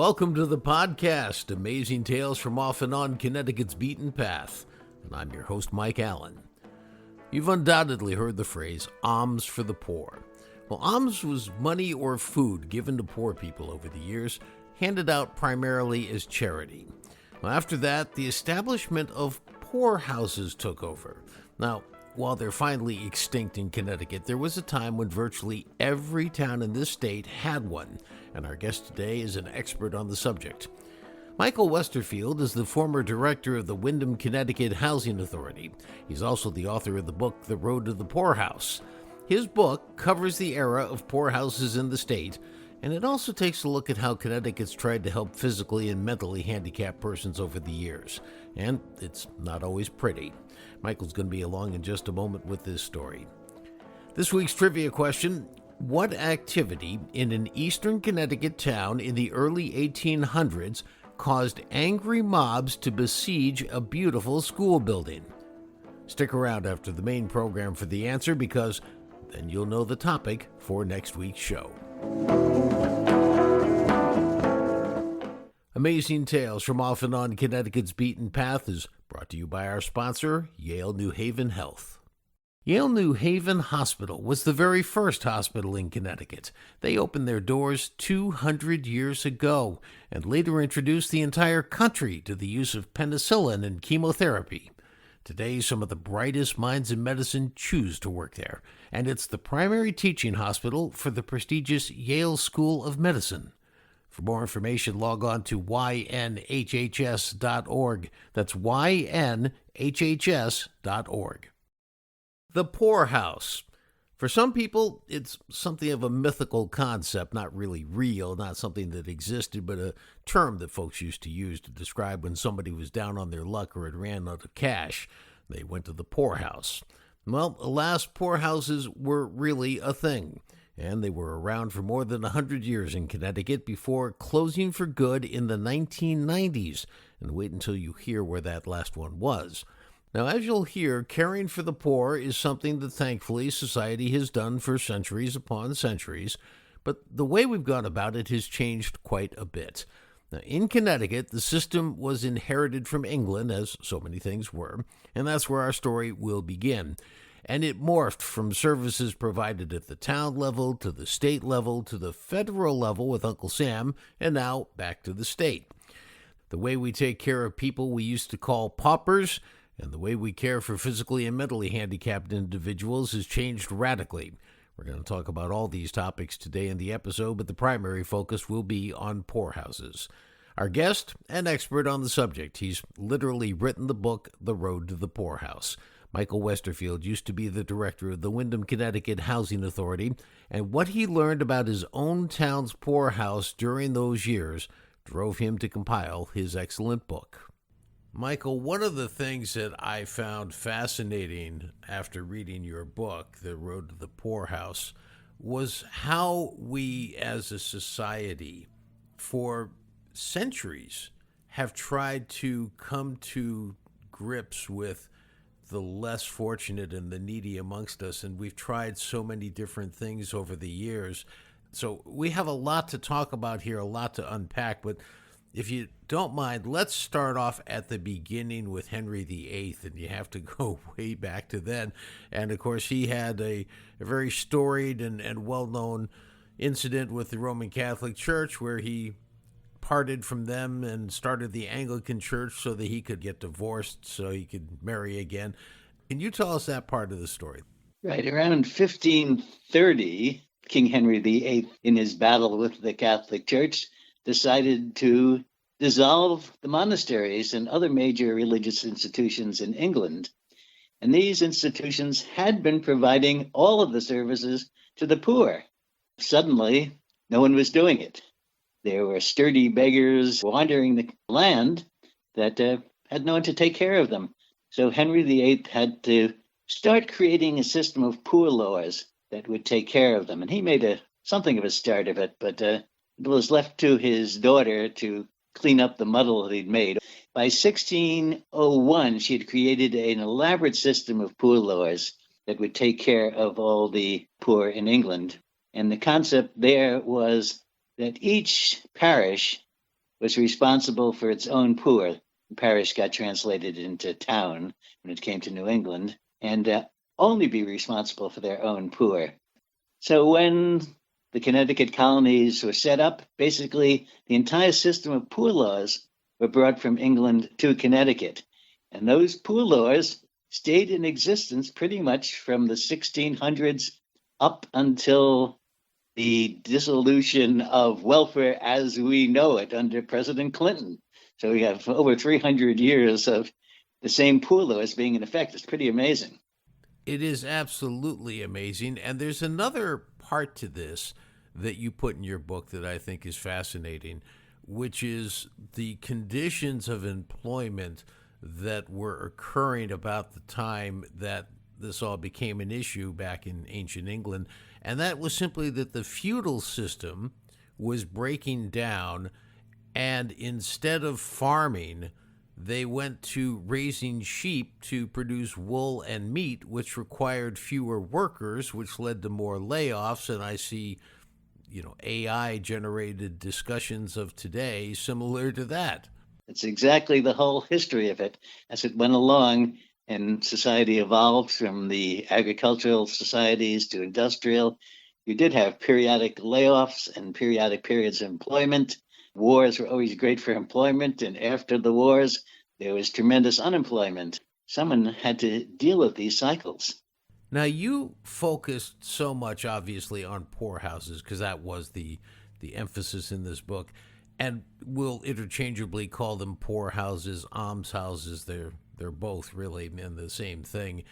Welcome to the podcast, Amazing Tales from Off and On Connecticut's Beaten Path. And I'm your host, Mike Allen. You've undoubtedly heard the phrase, alms for the poor. Well, alms was money or food given to poor people over the years, handed out primarily as charity. Well, after that, the establishment of poorhouses took over. Now, while they're finally extinct in Connecticut, there was a time when virtually every town in this state had one, and our guest today is an expert on the subject. Michael Westerfield is the former director of the Windham, Connecticut Housing Authority. He's also the author of the book, The Road to the Poorhouse. His book covers the era of poorhouses in the state, and it also takes a look at how Connecticut's tried to help physically and mentally handicapped persons over the years. And it's not always pretty. Michael's going to be along in just a moment with this story. This week's trivia question: what activity in an eastern Connecticut town in the early 1800s caused angry mobs to besiege a beautiful school building? Stick around after the main program for the answer, because then you'll know the topic for next week's show. Amazing Tales from Off and On Connecticut's Beaten Path is brought to you by our sponsor, Yale New Haven Health. Yale New Haven Hospital was the very first hospital in Connecticut. They opened their doors 200 years ago and later introduced the entire country to the use of penicillin and chemotherapy. Today, some of the brightest minds in medicine choose to work there, and it's the primary teaching hospital for the prestigious Yale School of Medicine. For more information, log on to ynhhs.org. That's ynhhs.org. The poorhouse. For some people, it's something of a mythical concept, not really real, not something that existed, but a term that folks used to use to describe when somebody was down on their luck or had ran out of cash. They went to the poorhouse. Well, alas, poorhouses were really a thing, and they were around for more than 100 years in Connecticut before closing for good in the 1990s. And wait until you hear where that last one was. Now, as you'll hear, caring for the poor is something that thankfully society has done for centuries upon centuries, but the way we've gone about it has changed quite a bit. Now, in Connecticut, the system was inherited from England, as so many things were, and that's where our story will begin. And it morphed from services provided at the town level to the state level to the federal level with Uncle Sam, and now back to the state. The way we take care of people we used to call paupers and the way we care for physically and mentally handicapped individuals has changed radically. We're going to talk about all these topics today in the episode, but the primary focus will be on poorhouses. Our guest, an expert on the subject. He's literally written the book, The Road to the Poorhouse. Michael Westerfield used to be the director of the Windham, Connecticut Housing Authority, and what he learned about his own town's poorhouse during those years drove him to compile his excellent book. Michael, one of the things that I found fascinating after reading your book, The Road to the Poorhouse, was how we as a society for centuries have tried to come to grips with the less fortunate and the needy amongst us, and we've tried so many different things over the years. So we have a lot to talk about here, a lot to unpack, but if you don't mind, let's start off at the beginning with Henry VIII, and you have to go way back to then. And, of course, he had a very storied and well-known incident with the Roman Catholic Church where he parted from them and started the Anglican Church so that he could get divorced, so he could marry again. Can you tell us that part of the story? Right. Around 1530, King Henry VIII, in his battle with the Catholic Church, decided to dissolve the monasteries and other major religious institutions in England. And these institutions had been providing all of the services to the poor. Suddenly, no one was doing it. There were sturdy beggars wandering the land that had no one to take care of them. So Henry VIII had to start creating a system of poor laws that would take care of them. And he made something of a start of it, but it was left to his daughter to clean up the muddle that he'd made. By 1601, she had created an elaborate system of poor laws that would take care of all the poor in England. And the concept there was that each parish was responsible for its own poor. The parish got translated into town when it came to New England, and only be responsible for their own poor. So when the Connecticut colonies were set up, basically the entire system of poor laws were brought from England to Connecticut. And those poor laws stayed in existence pretty much from the 1600s up until the dissolution of welfare as we know it under President Clinton. So we have over 300 years of the same poor laws being in effect. It's pretty amazing. It is absolutely amazing. And there's another part to this that you put in your book that I think is fascinating, which is the conditions of employment that were occurring about the time that this all became an issue back in ancient England. And that was simply that the feudal system was breaking down, and instead of farming, they went to raising sheep to produce wool and meat, which required fewer workers, which led to more layoffs. And I see, AI generated discussions of today similar to that. It's exactly the whole history of it as it went along, and society evolved from the agricultural societies to industrial. You did have periodic layoffs and periodic periods of employment. Wars were always great for employment, and after the wars, there was tremendous unemployment. Someone had to deal with these cycles. Now, you focused so much, obviously, on poorhouses because that was the emphasis in this book, and we'll interchangeably call them poorhouses, almshouses. They're both really in the same thing.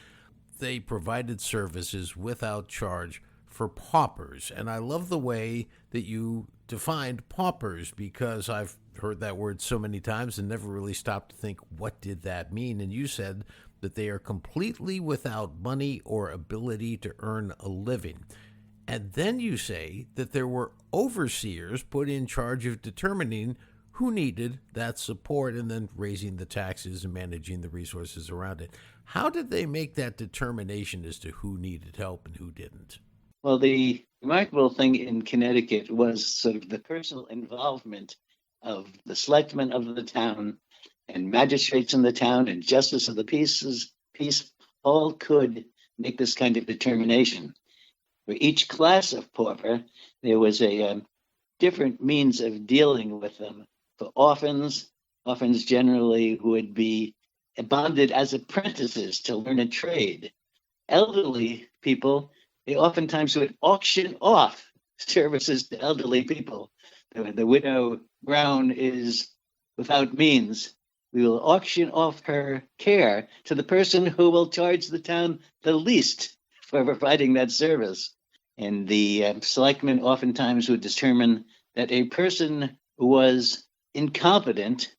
They provided services without charge for paupers, and I love the way that you defined paupers because I've heard that word so many times and never really stopped to think, what did that mean? And you said that they are completely without money or ability to earn a living. And then you say that there were overseers put in charge of determining who needed that support and then raising the taxes and managing the resources around it. How did they make that determination as to who needed help and who didn't? Well, the remarkable thing in Connecticut was sort of the personal involvement of the selectmen of the town and magistrates in the town and justice of the peace all could make this kind of determination. For each class of pauper, there was a different means of dealing with them. For orphans generally would be bonded as apprentices to learn a trade. Elderly people, they oftentimes would auction off services to elderly people. The widow Brown is without means. We will auction off her care to the person who will charge the town the least for providing that service. And the selectmen oftentimes would determine that a person who was incompetent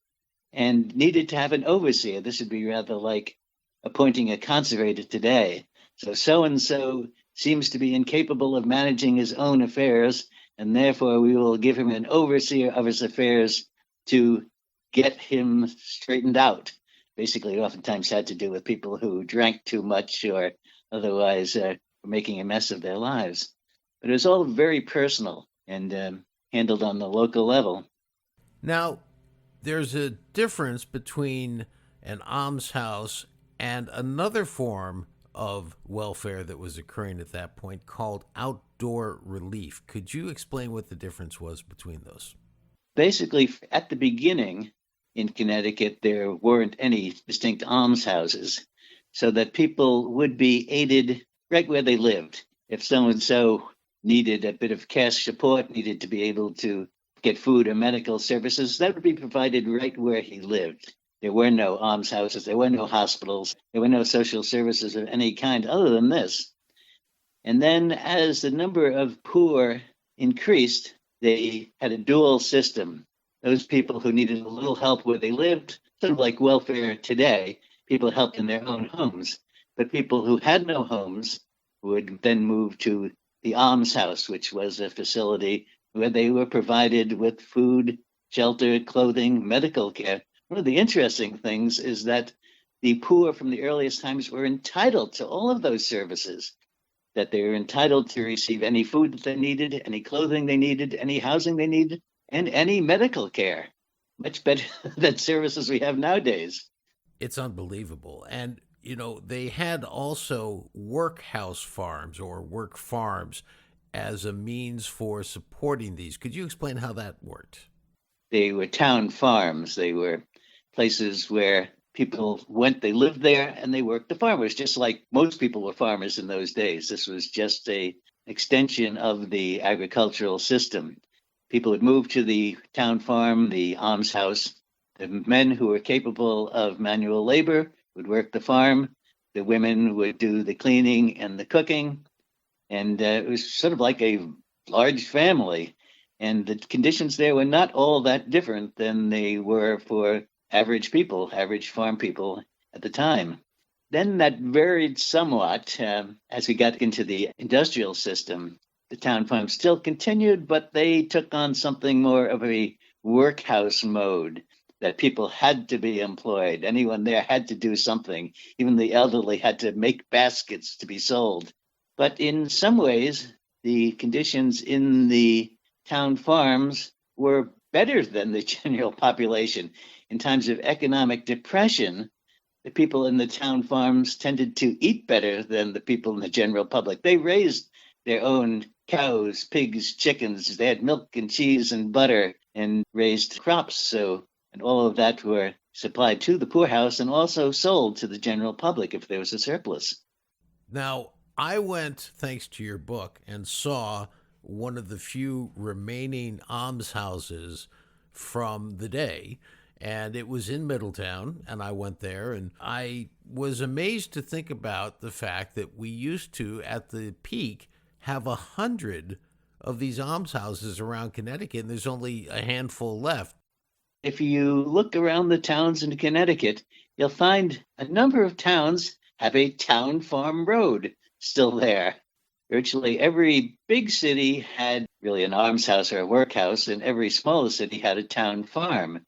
and needed to have an overseer. This would be rather like appointing a conservator today. So-and-so seems to be incapable of managing his own affairs, and therefore we will give him an overseer of his affairs to get him straightened out. Basically, it oftentimes had to do with people who drank too much or otherwise were making a mess of their lives. But it was all very personal and handled on the local level. Now, there's a difference between an almshouse and another form of welfare that was occurring at that point called outdoor relief. Could you explain what the difference was between those? Basically, at the beginning in Connecticut, there weren't any distinct almshouses, so that people would be aided right where they lived. If so-and-so needed a bit of cash support, needed to be able to get food or medical services, that would be provided right where he lived. There were no almshouses, there were no hospitals, there were no social services of any kind other than this. And then as the number of poor increased, they had a dual system. Those people who needed a little help where they lived, sort of like welfare today, people helped in their own homes. But people who had no homes would then move to the almshouse, which was a facility where they were provided with food, shelter, clothing, medical care. One of the interesting things is that the poor from the earliest times were entitled to all of those services, that they were entitled to receive any food that they needed, any clothing they needed, any housing they needed, and any medical care. much better than services we have nowadays. It's unbelievable. And, they had also workhouse farms or work farms as a means for supporting these. Could you explain how that worked? They were town farms. They were places where people went, they lived there, and they worked the farmers, just like most people were farmers in those days. This was just a extension of the agricultural system. People would move to the town farm, the almshouse. The men who were capable of manual labor would work the farm. The women would do the cleaning and the cooking. And it was sort of like a large family. And the conditions there were not all that different than they were for average people, average farm people at the time. Then that varied somewhat as we got into the industrial system. The town farms still continued, but they took on something more of a workhouse mode, that people had to be employed. Anyone there had to do something. Even the elderly had to make baskets to be sold. But in some ways, the conditions in the town farms were better than the general population. In times of economic depression, the people in the town farms tended to eat better than the people in the general public. They raised their own cows, pigs, chickens. They had milk and cheese and butter and raised crops. And all of that were supplied to the poorhouse and also sold to the general public if there was a surplus. Now, I went, thanks to your book, and saw one of the few remaining almshouses from the day. And it was in Middletown, and I went there, and I was amazed to think about the fact that we used to, at the peak, have 100 of these almshouses around Connecticut, and there's only a handful left. If you look around the towns in Connecticut, you'll find a number of towns have a town farm road still there. Virtually every big city had really an almshouse or a workhouse, and every smaller city had a town farm.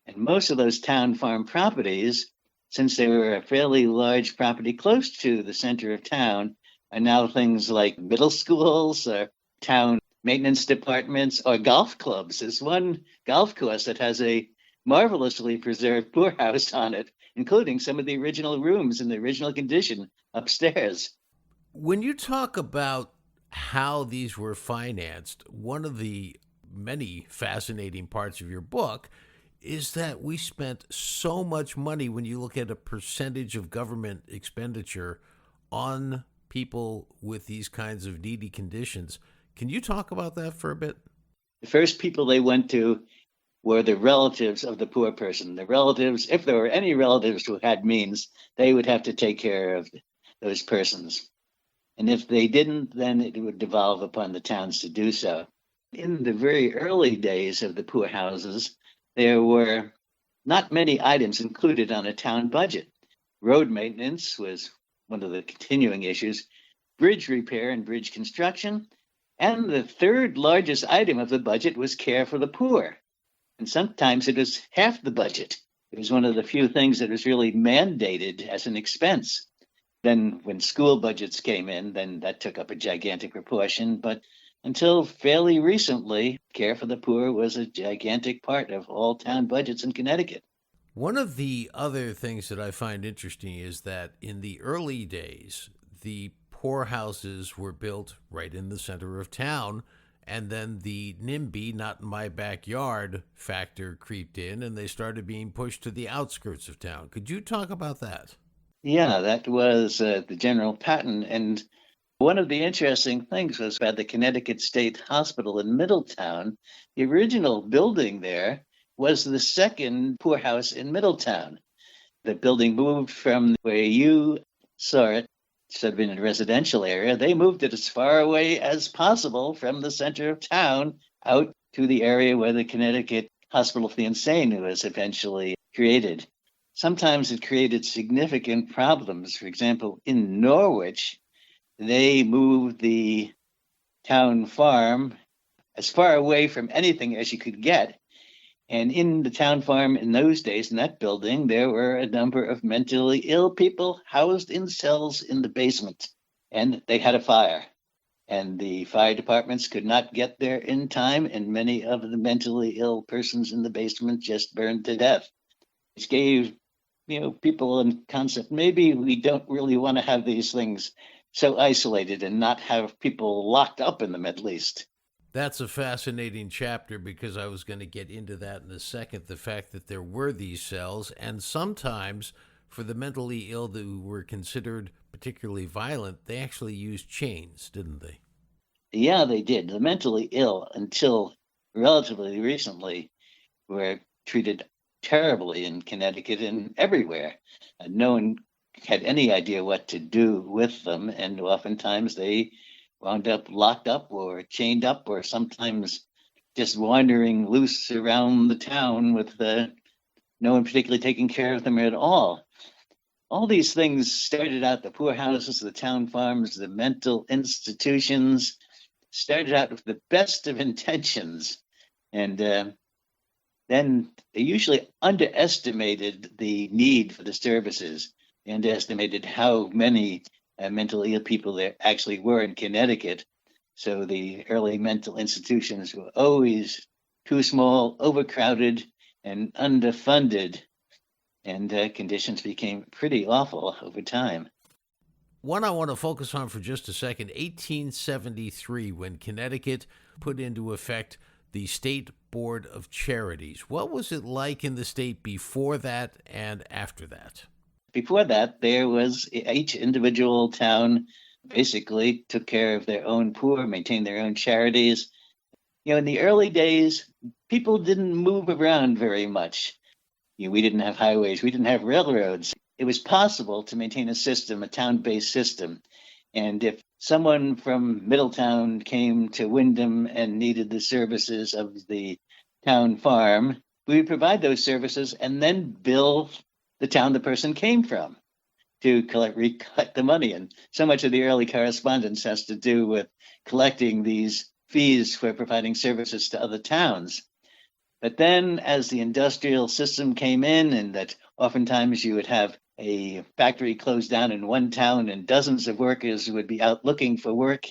And most of those town farm properties, since they were a fairly large property close to the center of town, are now things like middle schools or town maintenance departments or golf clubs. There's one golf course that has a marvelously preserved poorhouse on it, including some of the original rooms in the original condition upstairs. When you talk about how these were financed, one of the many fascinating parts of your book is that we spent so much money when you look at a percentage of government expenditure on people with these kinds of needy conditions. Can you talk about that for a bit? The first people they went to were the relatives of the poor person. The relatives, if there were any relatives who had means, they would have to take care of those persons. And if they didn't, then it would devolve upon the towns to do so. In the very early days of the poorhouses, there were not many items included on a town budget. Road maintenance was one of the continuing issues, bridge repair and bridge construction, and the third largest item of the budget was care for the poor. And sometimes it was half the budget. It was one of the few things that was really mandated as an expense. Then when school budgets came in, then that took up a gigantic proportion. But until fairly recently, care for the poor was a gigantic part of all town budgets in Connecticut. One of the other things that I find interesting is that in the early days, the poorhouses were built right in the center of town, and then the NIMBY, not in my backyard factor creeped in, and they started being pushed to the outskirts of town. Could you talk about that? Yeah, that was the general pattern. And one of the interesting things was about the Connecticut State Hospital in Middletown. The original building there was the second poorhouse in Middletown. The building moved from where you saw it, instead of in a residential area, they moved it as far away as possible from the center of town out to the area where the Connecticut Hospital for the Insane was eventually created. Sometimes it created significant problems. For example, in Norwich, they moved the town farm as far away from anything as you could get. And in the town farm in those days, in that building, there were a number of mentally ill people housed in cells in the basement, and they had a fire. and the fire departments could not get there in time, and many of the mentally ill persons in the basement just burned to death. Which gave people a concept. Maybe we don't really want to have these things so isolated and not have people locked up in them at least. That's a fascinating chapter because I was going to get into that in a second. The fact that there were these cells, and sometimes for the mentally ill who were considered particularly violent, they actually used chains, didn't they? Yeah, they did. The mentally ill, until relatively recently, were treated terribly in Connecticut and everywhere. No one had any idea what to do with them, and oftentimes they wound up locked up or chained up, or sometimes just wandering loose around the town with no one particularly taking care of them at all. All these things started out, the poorhouses, the town farms, the mental institutions, started out with the best of intentions. And then they usually underestimated the need for the services. They underestimated how many mentally ill people there actually were in Connecticut. So the early mental institutions were always too small, overcrowded, and underfunded. And conditions became pretty awful over time. One I want to focus on for just a second, 1873, when Connecticut put into effect the State Board of Charities. What was it like in the state before that and after that? Before that, there was each individual town basically took care of their own poor, maintained their own charities. In the early days, people didn't move around very much. We didn't have highways, we didn't have railroads. It was possible to maintain a system, a town-based system. And if someone from Middletown came to Windham and needed the services of the town farm, we would provide those services and then bill the town the person came from to recollect the money. And so much of the early correspondence has to do with collecting these fees for providing services to other towns. But then as the industrial system came in, and that oftentimes you would have a factory closed down in one town and dozens of workers would be out looking for work,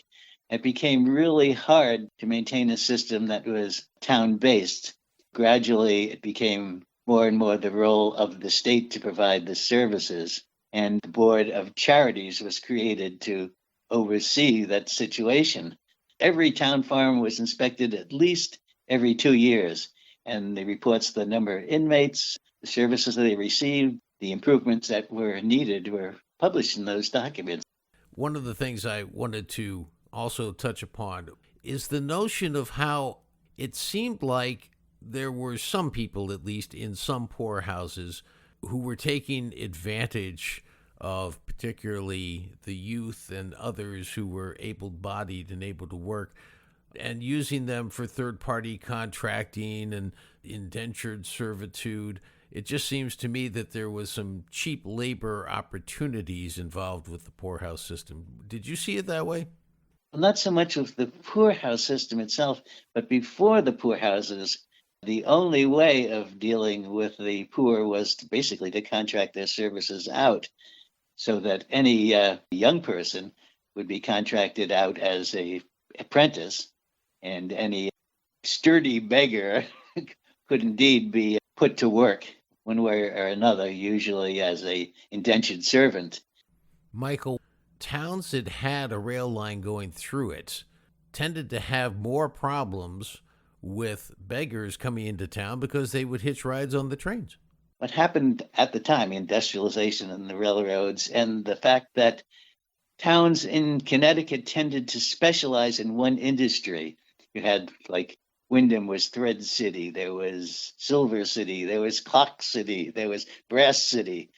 it became really hard to maintain a system that was town-based. Gradually, it became more and more the role of the state to provide the services, and the Board of Charities was created to oversee that situation. Every town farm was inspected at least every 2 years, and they reports the number of inmates, the services that they received, the improvements that were needed were published in those documents. One of the things I wanted to also touch upon is the notion of how it seemed like there were some people, at least in some poorhouses, who were taking advantage of particularly the youth and others who were able-bodied and able to work, and using them for third-party contracting and indentured servitude. It just seems to me that there was some cheap labor opportunities involved with the poorhouse system. Did you see it that way? Well, not so much with the poorhouse system itself, but before the poorhouses, the only way of dealing with the poor was basically to contract their services out, so that any young person would be contracted out as an apprentice, and any sturdy beggar could indeed be put to work one way or another, usually as an indentured servant. Michael, towns that had a rail line going through it tended to have more problems with beggars coming into town because they would hitch rides on the trains. What happened at the time, industrialization and the railroads, and the fact that towns in Connecticut tended to specialize in one industry. You had, like, Windham was Thread City, there was Silver City, there was Clock City, there was Brass City.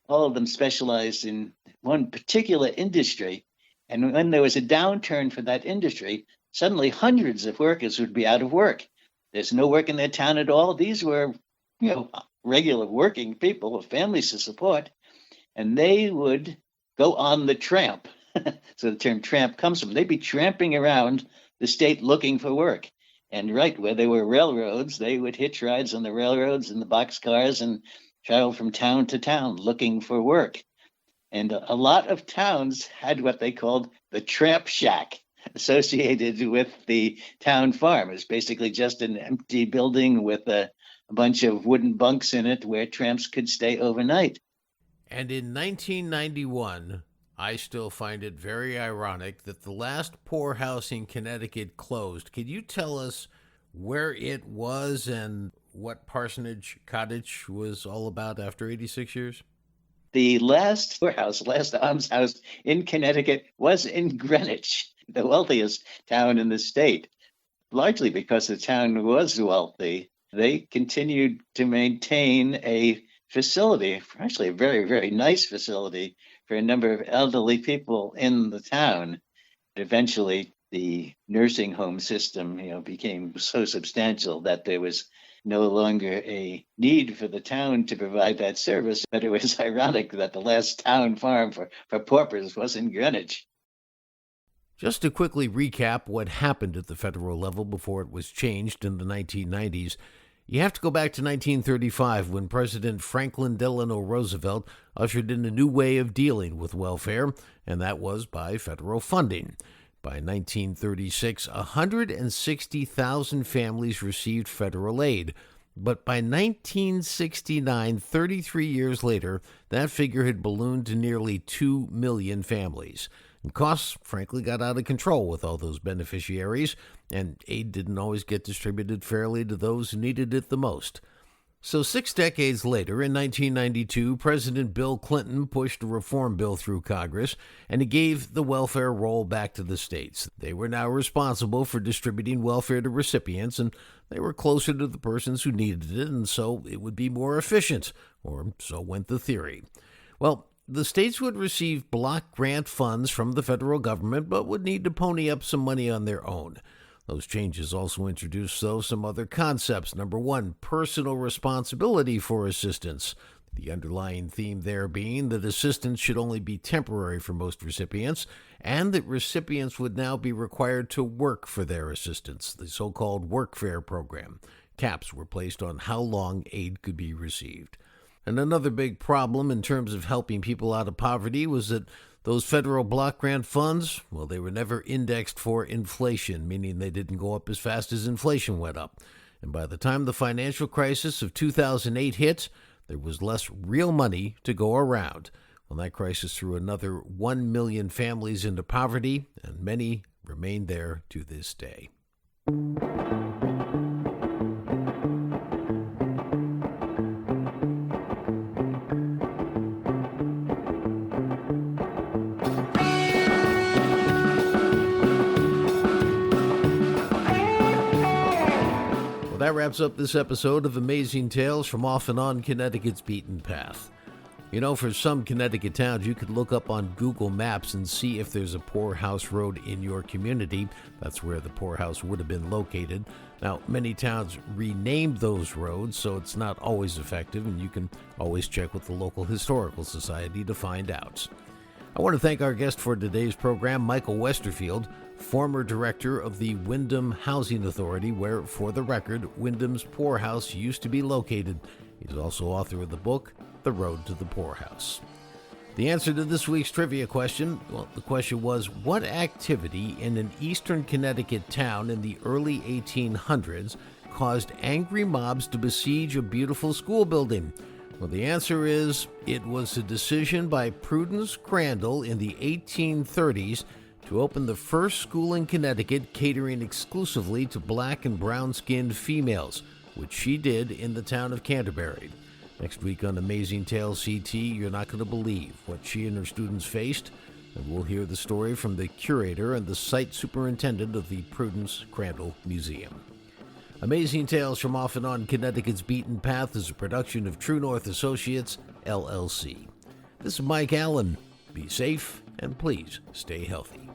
All of them specialized in one particular industry. And when there was a downturn for that industry, suddenly hundreds of workers would be out of work. There's no work in their town at all. These were, regular working people with families to support, and they would go on the tramp. So the term tramp comes from. They'd be tramping around the state looking for work. And right where there were railroads, they would hitch rides on the railroads and the boxcars and travel from town to town looking for work. And a lot of towns had what they called the tramp shack. associated with the town farm. It's basically just an empty building with a bunch of wooden bunks in it where tramps could stay overnight. And in 1991, I still find it very ironic that the last poorhouse in Connecticut closed. Could you tell us where it was and what Parsonage Cottage was all about after 86 years? The last poorhouse, last almshouse in Connecticut was in Greenwich, the wealthiest town in the state. Largely because the town was wealthy, they continued to maintain a facility, actually a very, very nice facility for a number of elderly people in the town. Eventually, the nursing home system, became so substantial that there was no longer a need for the town to provide that service. But it was ironic that the last town farm for paupers was in Greenwich. Just to quickly recap what happened at the federal level before it was changed in the 1990s, you have to go back to 1935 when President Franklin Delano Roosevelt ushered in a new way of dealing with welfare, and that was by federal funding. By 1936, 160,000 families received federal aid. But by 1969, 33 years later, that figure had ballooned to nearly 2 million families. And costs, frankly, got out of control with all those beneficiaries, and aid didn't always get distributed fairly to those who needed it the most. So 6 decades later, in 1992, President Bill Clinton pushed a reform bill through Congress, and he gave the welfare role back to the states. They were now responsible for distributing welfare to recipients, and they were closer to the persons who needed it, and so it would be more efficient, or so went the theory. Well, the states would receive block grant funds from the federal government, but would need to pony up some money on their own. Those changes also introduced, though, some other concepts. Number one, personal responsibility for assistance. The underlying theme there being that assistance should only be temporary for most recipients, and that recipients would now be required to work for their assistance, the so-called workfare program. Caps were placed on how long aid could be received. And another big problem in terms of helping people out of poverty was that those federal block grant funds, well, they were never indexed for inflation, meaning they didn't go up as fast as inflation went up. And by the time the financial crisis of 2008 hit, there was less real money to go around. Well, that crisis threw another 1 million families into poverty, and many remain there to this day. That wraps up this episode of Amazing Tales from Off and On Connecticut's Beaten Path. You know, for some Connecticut towns, you could look up on Google Maps and see if there's a Poorhouse Road in your community. That's where the poorhouse would have been located. Now, many towns renamed those roads, so it's not always effective, and you can always check with the local historical society to find out. I want to thank our guest for today's program, Michael Westerfield, former director of the Wyndham Housing Authority, where, for the record, Wyndham's Poorhouse used to be located. He's also author of the book, The Road to the Poorhouse. The answer to this week's trivia question, well, the question was, what activity in an eastern Connecticut town in the early 1800s caused angry mobs to besiege a beautiful school building? Well, the answer is, it was a decision by Prudence Crandall in the 1830s to open the first school in Connecticut catering exclusively to black and brown-skinned females, which she did in the town of Canterbury. Next week on Amazing Tales CT, you're not going to believe what she and her students faced, and we'll hear the story from the curator and the site superintendent of the Prudence Crandall Museum. Amazing Tales from Off and On Connecticut's Beaten Path is a production of True North Associates, LLC. This is Mike Allen. Be safe, and please stay healthy.